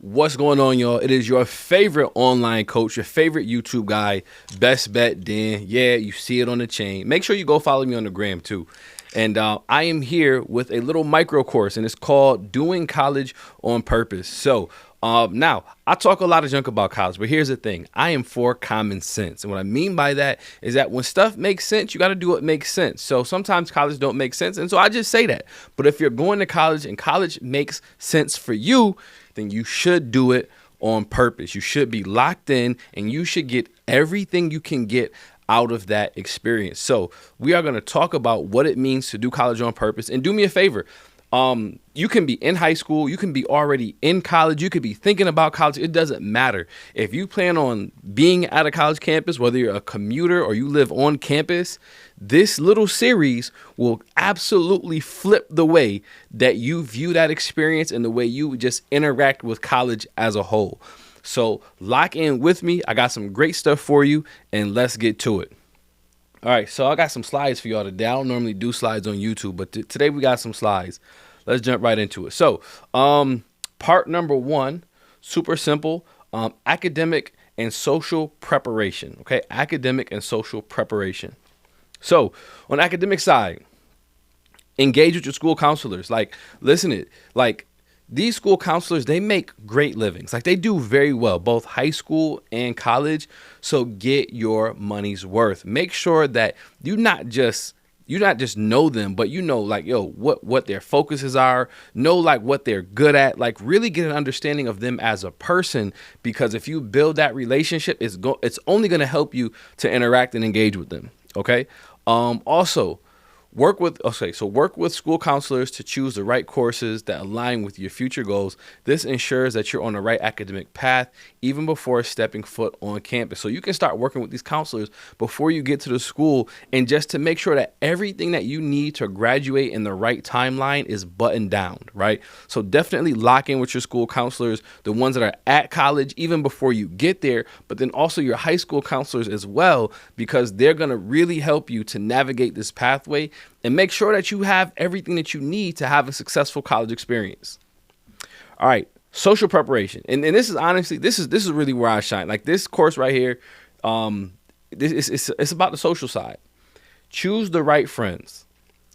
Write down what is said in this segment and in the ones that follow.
What's going on, y'all? It is your favorite online coach, your favorite YouTube guy, Best Bet Dan. Yeah, you see it on the chain. Make sure you go follow me on the gram too. And I am here with a little micro course, and it's called Doing College on Purpose. So now, I talk a lot of junk about college, but here's the thing. I am for common sense. And what I mean by that is that when stuff makes sense, you got to do what makes sense. So sometimes college don't make sense. And so I just say that. But if you're going to college and college makes sense for you, then you should do it on purpose. You should be locked in and you should get everything you can get out of that experience. So we are going to talk about what it means to do college on purpose. And do me a favor. You can be in high school, you can be already in college, you could be thinking about college. It doesn't matter. If you plan on being at a college campus, whether you're a commuter or you live on campus, this little series will absolutely flip the way that you view that experience and the way you just interact with college as a whole. So lock in with me. I got some great stuff for you, and let's get to it. All right, so I got some slides for y'all today. I don't normally do slides on YouTube, but today we got some slides. Let's jump right into it. So part number one, super simple, academic and social preparation. Okay, academic and social preparation. So on the academic side, engage with your school counselors. These school counselors, they make great livings. Like, they do very well, both high school and college. So get your money's worth. Make sure that you not just know them, but you know, like, what their focuses are, know like what they're good at, like really get an understanding of them as a person, because if you build that relationship, it's only going to help you to interact and engage with them. Okay. Also, work with school counselors to choose the right courses that align with your future goals. This ensures that you're on the right academic path even before stepping foot on campus. So you can start working with these counselors before you get to the school, and just to make sure that everything that you need to graduate in the right timeline is buttoned down, right? So definitely lock in with your school counselors, the ones that are at college even before you get there, but then also your high school counselors as well, because they're going to really help you to navigate this pathway and make sure that you have everything that you need to have a successful college experience. All right, social preparation. And this is honestly, this is really where I shine. Like, this course right here, it's about the social side. Choose the right friends.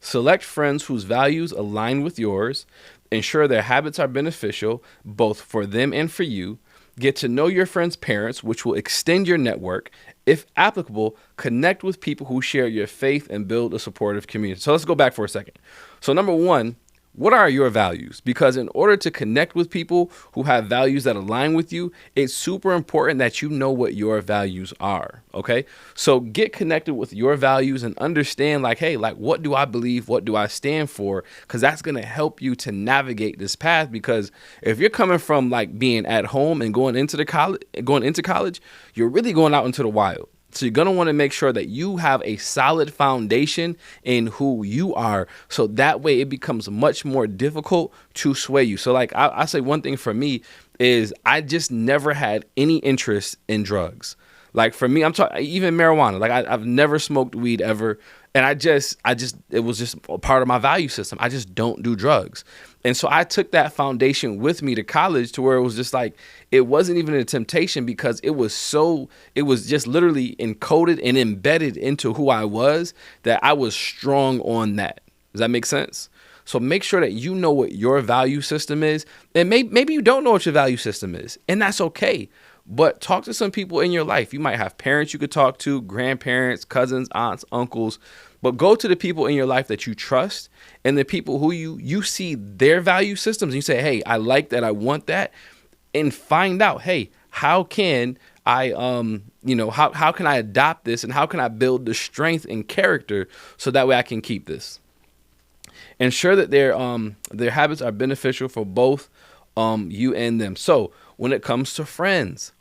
Select friends whose values align with yours. Ensure their habits are beneficial, both for them and for you. Get to know your friends' parents, which will extend your network. If applicable, connect with people who share your faith and build a supportive community. So let's go back for a second. So number one, what are your values? Because in order to connect with people who have values that align with you, it's super important that you know what your values are. Okay. So get connected with your values and understand, like, hey, like, what do I believe? What do I stand for? Because that's going to help you to navigate this path. Because if you're coming from like being at home and going into college, you're really going out into the wild. So you're going to want to make sure that you have a solid foundation in who you are. So that way it becomes much more difficult to sway you. So like I say, one thing for me is I just never had any interest in drugs. Like, for me, I'm talking even marijuana. Like, I've never smoked weed ever. And it was just a part of my value system. I just don't do drugs. And so I took that foundation with me to college, to where it was just like, it wasn't even a temptation, because it was just literally encoded and embedded into who I was, that I was strong on that. Does that make sense? So make sure that you know what your value system is. And maybe you don't know what your value system is, and that's okay. But talk to some people in your life. You might have parents you could talk to, grandparents, cousins, aunts, uncles. But go to the people in your life that you trust, and the people who you see their value systems. And you say, hey, I like that. I want that. And find out, hey, how can I, how can I adopt this, and how can I build the strength and character so that way I can keep this? Ensure that their habits are beneficial for both you and them. So when it comes to friends,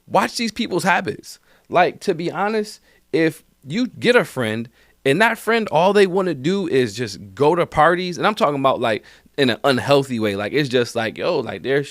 watch these people's habits. Like, to be honest, if you get a friend and that friend, all they want to do is just go to parties, and I'm talking about like in an unhealthy way, like it's just like, like they're,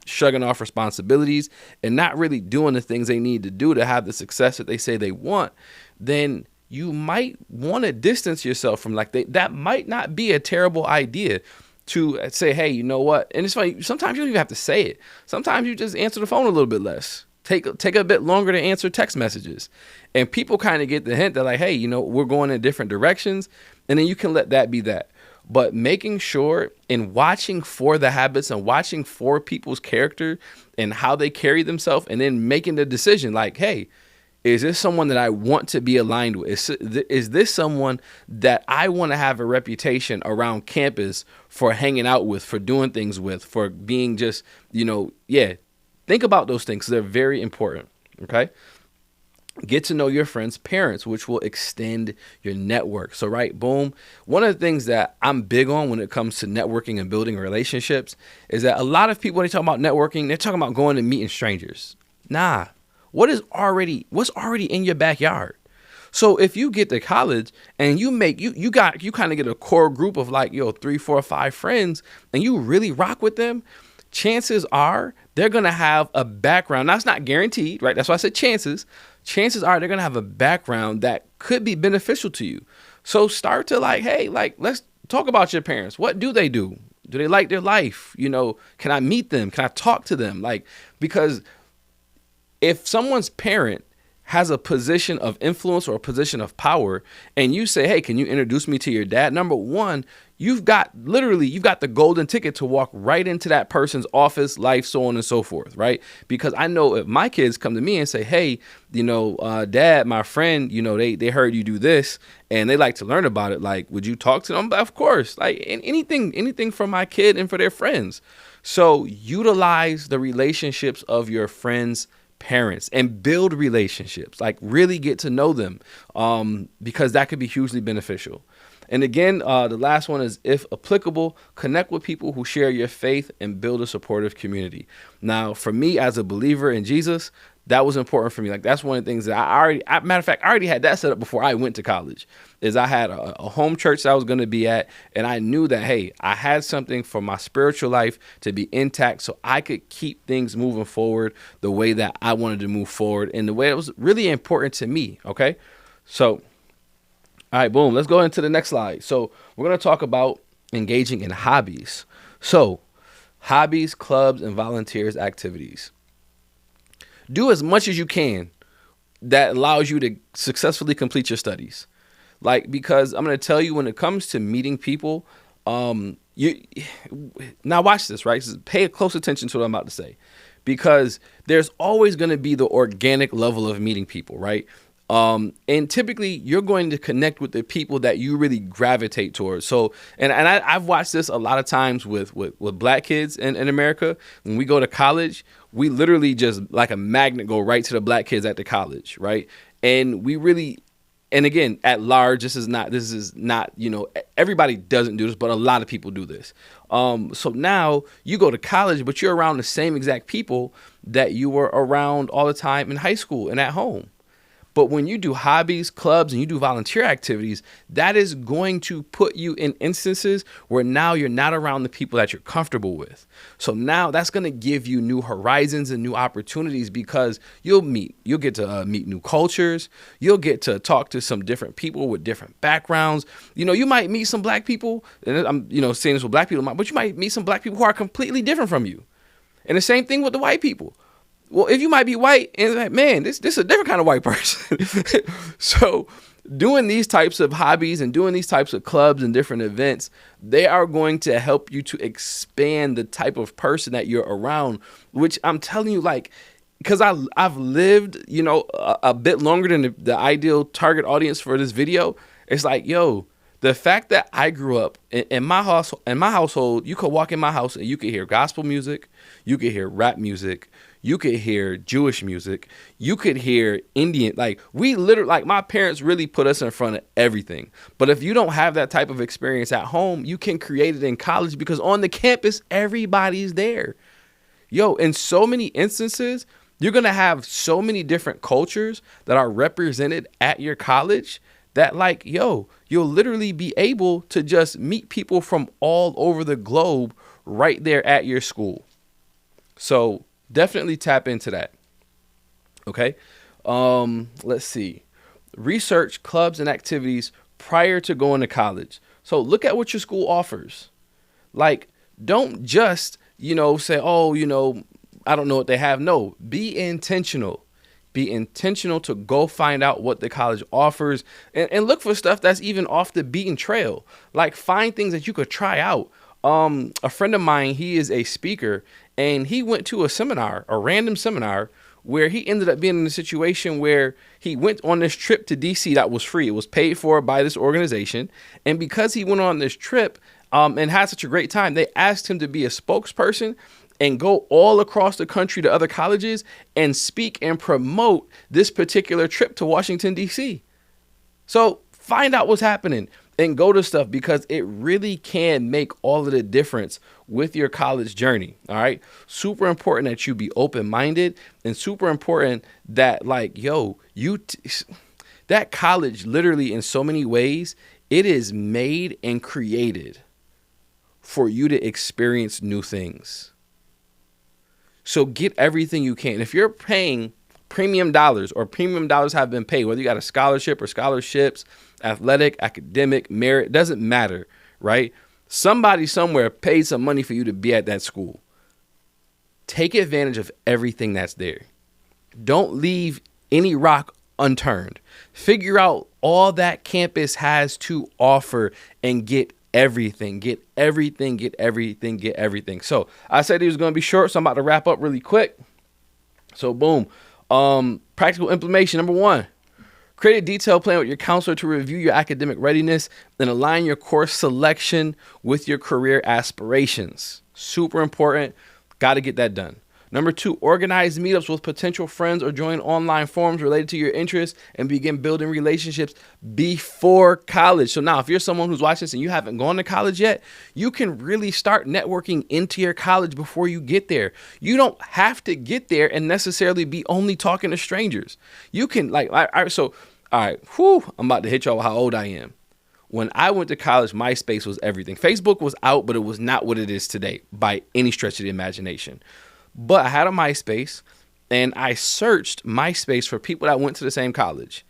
shrugging off responsibilities and not really doing the things they need to do to have the success that they say they want, then you might want to distance yourself from that might not be a terrible idea. to say, hey, you know what? And it's funny, sometimes you don't even have to say it. Sometimes you just answer the phone a little bit less. Take a bit longer to answer text messages. And people kind of get the hint that like, hey, we're going in different directions. And then you can let that be that. But making sure and watching for the habits and watching for people's character and how they carry themselves, and then making the decision like, hey, is this someone that I want to be aligned with? Is this someone that I want to have a reputation around campus for hanging out with, for doing things with, for being just, yeah. Think about those things. They're very important. Okay. Get to know your friends' parents, which will extend your network. So, right, boom. One of the things that I'm big on when it comes to networking and building relationships is that a lot of people, when they talk about networking, they're talking about going and meeting strangers. Nah, what's already in your backyard? So if you get to college and you kind of get a core group of like, 3, 4, 5 friends, and you really rock with them, chances are they're going to have a background. That's not guaranteed, right? That's why I said chances. Chances are they're going to have a background that could be beneficial to you. So start to like, hey, like, let's talk about your parents. What do they do? Do they like their life? Can I meet them? Can I talk to them? Like, because if someone's parent has a position of influence or a position of power, and you say, hey, can you introduce me to your dad? Number one, you've got the golden ticket to walk right into that person's office, life, so on and so forth, right? Because I know if my kids come to me and say, hey, dad, my friend, they heard you do this and they like to learn about it. Like, would you talk to them? Of course, like anything for my kid and for their friends. So utilize the relationships of your friends' parents and build relationships, like really get to know them, because that could be hugely beneficial. And again, the last one is, if applicable, connect with people who share your faith and build a supportive community. Now, for me as a believer in Jesus, that was important for me. Like, that's one of the things that matter of fact, I already had that set up before I went to college, is I had a home church that I was going to be at. And I knew that, hey, I had something for my spiritual life to be intact so I could keep things moving forward the way that I wanted to move forward in the way that was really important to me. Okay. So, all right, boom. Let's go into the next slide. So we're going to talk about engaging in hobbies. So hobbies, clubs, and volunteers activities. Do as much as you can that allows you to successfully complete your studies. Like, because I'm going to tell you, when it comes to meeting people, you now watch this, right? So pay close attention to what I'm about to say, because there's always going to be the organic level of meeting people, right? And typically you're going to connect with the people that you really gravitate towards. So, and I've watched this a lot of times with black kids in America. When we go to college, we literally just like a magnet go right to the black kids at the college, right? And we really, and again, at large, this is not, everybody doesn't do this, but a lot of people do this. So now you go to college, but you're around the same exact people that you were around all the time in high school and at home. But when you do hobbies, clubs, and you do volunteer activities, that is going to put you in instances where now you're not around the people that you're comfortable with. So now that's going to give you new horizons and new opportunities, because you'll get to meet new cultures. You'll get to talk to some different people with different backgrounds. You might meet some black people, and I'm, saying this with black people, but you might meet some black people who are completely different from you. And the same thing with the white people. Well, if you might be white and like, man, this is a different kind of white person. So doing these types of hobbies and doing these types of clubs and different events, they are going to help you to expand the type of person that you're around, which I'm telling you, like, because I've lived, a bit longer than the ideal target audience for this video. It's like, the fact that I grew up in my household, you could walk in my house and you could hear gospel music, you could hear rap music, you could hear Jewish music, you could hear Indian. Like, we literally, like, my parents really put us in front of everything. But if you don't have that type of experience at home, you can create it in college, because on the campus, everybody's there. In so many instances, you're going to have so many different cultures that are represented at your college that, like, you'll literally be able to just meet people from all over the globe right there at your school. So definitely tap into that. Okay. Let's see. Research clubs and activities prior to going to college. So look at what your school offers. Like, don't just, say, oh, I don't know what they have. No, be intentional. Be intentional to go find out what the college offers, and look for stuff that's even off the beaten trail. Like, find things that you could try out. A friend of mine, he is a speaker, and he went to a random seminar, where he ended up being in a situation where he went on this trip to DC that was free. It was paid for by this organization. And because he went on this trip and had such a great time, they asked him to be a spokesperson and go all across the country to other colleges and speak and promote this particular trip to Washington, D.C. So find out what's happening and go to stuff, because it really can make all of the difference with your college journey. All right. Super important that you be open-minded, and super important that, like, that college, literally in so many ways, it is made and created for you to experience new things. So get everything you can. If you're paying premium dollars, or premium dollars have been paid, whether you got a scholarship or scholarships, athletic, academic, merit, doesn't matter, right? Somebody somewhere paid some money for you to be at that school. Take advantage of everything that's there. Don't leave any rock unturned. Figure out all that campus has to offer and get everything. Get everything, get everything, get everything. So I said it was going to be short, so I'm about to wrap up really quick. So boom. Practical implementation. Number 1, create a detailed plan with your counselor to review your academic readiness and align your course selection with your career aspirations. Super important. Got to get that done. Number 2, organize meetups with potential friends or join online forums related to your interests and begin building relationships before college. So now, if you're someone who's watching this and you haven't gone to college yet, you can really start networking into your college before you get there. You don't have to get there and necessarily be only talking to strangers. You can, all right, I'm about to hit y'all how old I am. When I went to college, MySpace was everything. Facebook was out, but it was not what it is today by any stretch of the imagination. But I had a MySpace, and I searched MySpace for people that went to the same college.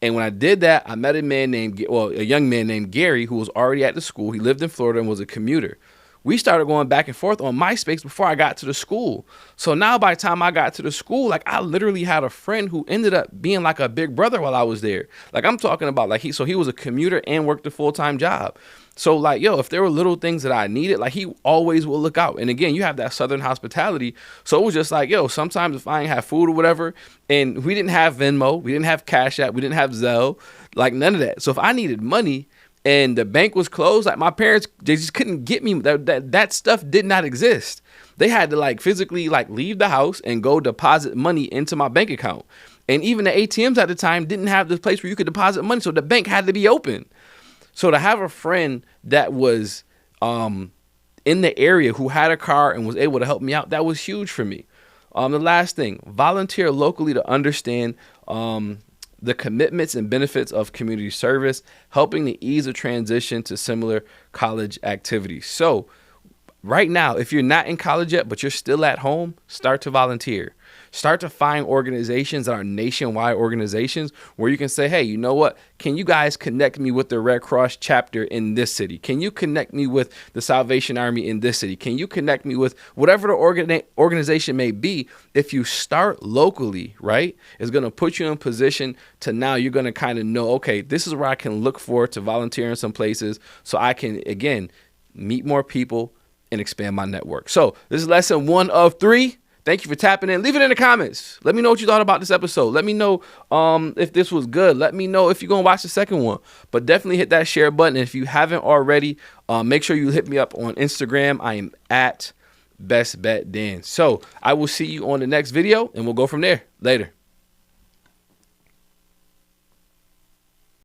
And when I did that, I met a young man named Gary, who was already at the school. He lived in Florida and was a commuter. We started going back and forth on MySpace before I got to the school. So now by the time I got to the school, like, I literally had a friend who ended up being like a big brother while I was there. Like, I'm talking about, he was a commuter and worked a full-time job. So if there were little things that I needed, he always will look out. And again, you have that Southern hospitality. So it was just sometimes if I ain't have food or whatever, and we didn't have Venmo, we didn't have Cash App, we didn't have Zelle, none of that. So if I needed money and the bank was closed, my parents, they just couldn't get me. That stuff did not exist. They had to physically leave the house and go deposit money into my bank account. And even the ATMs at the time didn't have this place where you could deposit money. So the bank had to be open. So to have a friend that was in the area who had a car and was able to help me out, that was huge for me. The last thing, volunteer locally to understand the commitments and benefits of community service, helping to ease the transition to similar college activities. So right now, if you're not in college yet, but you're still at home, start to volunteer. Start to find organizations that are nationwide organizations where you can say, hey, you know what? Can you guys connect me with the Red Cross chapter in this city? Can you connect me with the Salvation Army in this city? Can you connect me with whatever the organization may be? If you start locally, right, it's going to put you in position to now you're going to kind of know, okay, this is where I can look for to volunteer in some places so I can, again, meet more people and expand my network. So this is lesson 1 of 3. Thank you for tapping in. Leave it in the comments. Let me know what you thought about this episode. Let me know if this was good. Let me know if you're going to watch the second one. But definitely hit that share button. And if you haven't already, make sure you hit me up on Instagram. I am at Best Bet Dan. So I will see you on the next video, and we'll go from there. Later.